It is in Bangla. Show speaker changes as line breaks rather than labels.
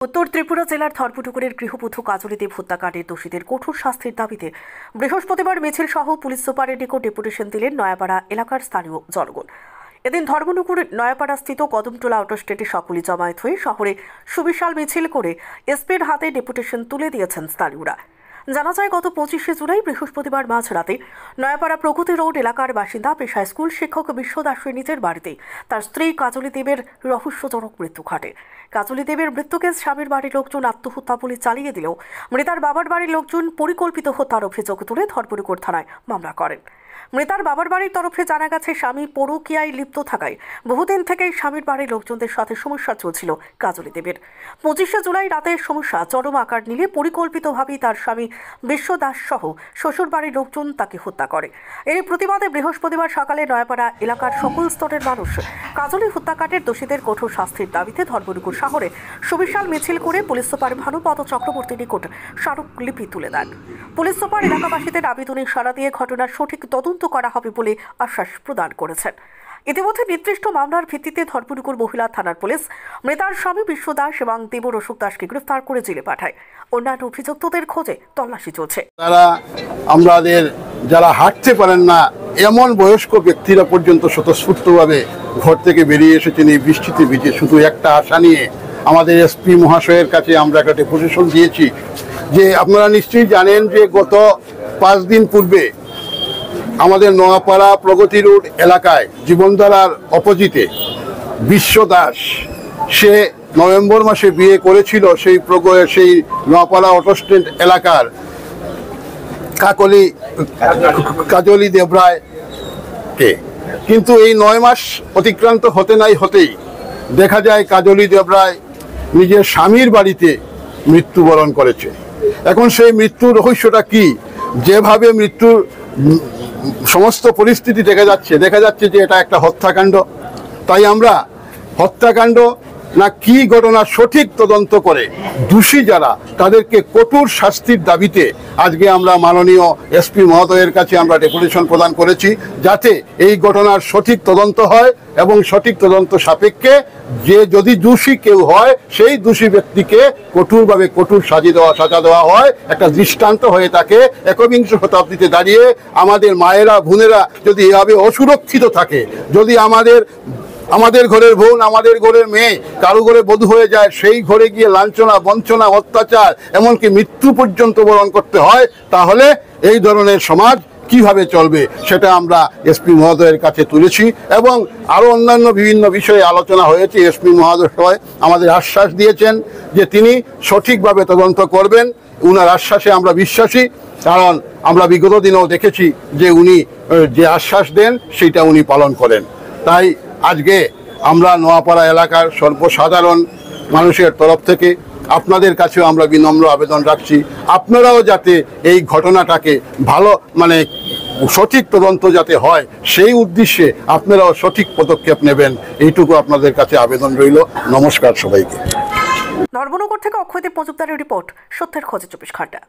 উত্তর ত্রিপুরা জেলার ধর্মনগরের গৃহবধূ কাজলী দেব হত্যাকাণ্ডের দোষীদের কঠোর শাস্তির দাবিতে বৃহস্পতিবার মিছিল সহ পুলিশ সুপারের নিকট ডেপুটেশন দিলেন নয়াপাড়া এলাকার স্থানীয় জনগণ। এদিন ধর্মনগর নয়াপাড়া স্থিত কদমটোলা আউটস্টেটে সকলে জমায়েত হয়ে শহরে সুবিশাল মিছিল করে এসপির হাতে ডেপুটেশন তুলে দিয়েছেন স্থানীয়রা। জানা যায়, গত 25শে জুলাই বৃহস্পতিবার মাঝরাতে নয়াপাড়া প্রগতি রোড এলাকার বাসিন্দা পেশায় স্কুল শিক্ষক বিশ্ব দাসের নিজের বাড়িতে তার স্ত্রী কাজলী দেবের রহস্যজনক মৃত্যু ঘটে। কাজলী দেবের মৃত্যুকে স্বামীর বাড়ির লোকজন আত্মহত্যা বলে চালিয়ে দিলেও মৃতার বাবার বাড়ির লোকজন পরিকল্পিত হত্যার অভিযোগ তুলে ধর্মনগর থানায় মামলা করেন। মৃতার বাবার বাড়ির তরফে জানা গেছে, স্বামী পরকীয়ায় লিপ্ত থাকায় বহুদিন থেকেই স্বামীর বাড়ির লোকজনদের সাথে সমস্যা চলছিল কাজলী দেবের। 25শে জুলাই রাতে সমস্যা চরম আকার নিলে পরিকল্পিতভাবেই তার স্বামী বিশ্ব দাস সহ শ্বশুর বাড়ির লোকজন তাকে হত্যা করে। এর প্রতিবাদে বৃহস্পতিবার সকালে নয়াপাড়া এলাকার সকল স্তরের মানুষ কাজলী হত্যাকাণ্ডের দোষীদের কঠোর শাস্তির দাবিতে ধর্মনগর শহরে সুবিশাল মিছিল করে পুলিশ সুপার ভানুপদ চক্রবর্তীর নিকট স্মারকলিপি তুলে দেন। পুলিশ সুপার এলাকাবাসীদের আবেদনে সাড়া দিয়ে ঘটনার সঠিক তদন্ত করা হবে বলে আশ্বাস প্রদান করেছেন। ইতিমধ্যে নির্দিষ্ট মামলার ভিত্তিতে ধর্মনগর মহিলা থানার পুলিশ মৃতার স্বামী বিশ্ব দাস এবং দেব অশোক দাসকে গ্রেফতার করে জেলে পাঠায়। অন্যান্য অভিযুক্তদের খোঁজে তল্লাশি চলছে।
আমাদের যারা হাঁটতে পারেন না এমন বয়স্ক ব্যক্তিরা পর্যন্ত স্বতঃস্ফূর্তভাবে ঘর থেকে বেরিয়ে এসেছেন এই বৃষ্টিতে ভিজে, শুধু একটা আশা নিয়ে। আমাদের এসপি মহাশয়ের কাছে আমরা একটা ডেপুটেশন দিয়েছি যে আপনারা নিশ্চয়ই জানেন যে গত 5 দিন পূর্বে আমাদের নোয়াপাড়া প্রগতি রোড এলাকায় জীবনধারার অপোজিটে বিশ্ব দাস, সে নভেম্বর মাসে বিয়ে করেছিল সেই নোয়াপাড়া অটোস্ট্যান্ড এলাকার কাজলী দেবরায়কে। কিন্তু এই 9 মাস অতিক্রান্ত হতেই দেখা যায় কাজলী দেবরায় নিজের স্বামীর বাড়িতে মৃত্যুবরণ করেছে। এখন সেই মৃত্যুর রহস্যটা কি? যেভাবে মৃত্যুর সমস্ত পরিস্থিতি দেখা যাচ্ছে যে এটা একটা হত্যাকাণ্ড। তাই আমরা হত্যাকাণ্ড না কি ঘটনা সঠিক তদন্ত করে দোষী যারা তাদেরকে কঠোর শাস্তির দাবিতে আজকে আমরা মাননীয় এসপি মহোদয়ের কাছে আমরা ডেপুটেশন প্রদান করেছি, যাতে এই ঘটনার সঠিক তদন্ত হয় এবং সঠিক তদন্ত সাপেক্ষে যে যদি দোষী কেউ হয় সেই দোষী ব্যক্তিকে কঠোরভাবে কঠোর সাজা দেওয়া হয়, একটা দৃষ্টান্ত হয়ে থাকে। একবিংশ শতাব্দীতে দাঁড়িয়ে আমাদের মায়েরা বোনেরা যদি এভাবে অসুরক্ষিত থাকে, যদি আমাদের ঘরের বোন, আমাদের ঘরের মেয়ে কারো ঘরে বধূ হয়ে যায়, সেই ঘরে গিয়ে লাঞ্ছনা, বঞ্চনা, অত্যাচার, এমনকি মৃত্যু পর্যন্ত বরণ করতে হয়, তাহলে এই ধরনের সমাজ কিভাবে চলবে সেটা আমরা এসপি মহোদয়ের কাছে তুলেছি এবং আরও অন্যান্য বিভিন্ন বিষয়ে আলোচনা হয়েছে। এসপি মহোদয় আমাদের আশ্বাস দিয়েছেন যে তিনি সঠিকভাবে তদন্ত করবেন। উনার আশ্বাসে আমরা বিশ্বাসী, কারণ আমরা বিগত দিনেও দেখেছি যে উনি যে আশ্বাস দেন সেটা উনি পালন করেন। তাই আজকে আমরা নোয়াপাড়া এলাকার সর্বসাধারণ মানুষের তরফ থেকে আপনাদের কাছেও আমরা বিনম্র আবেদন রাখছি, আপনারাও যাতে এই ঘটনাটাকে সঠিক তদন্ত যাতে হয় সেই উদ্দেশ্যে আপনারাও সঠিক পদক্ষেপ নেবেন, এইটুকু আপনাদের কাছে আবেদন রইল। নমস্কার সবাইকে।
ধর্মনগর থেকে অক্ষয়দেব মজুমদারের রিপোর্ট, সত্যের খোঁজে 24 ঘন্টা।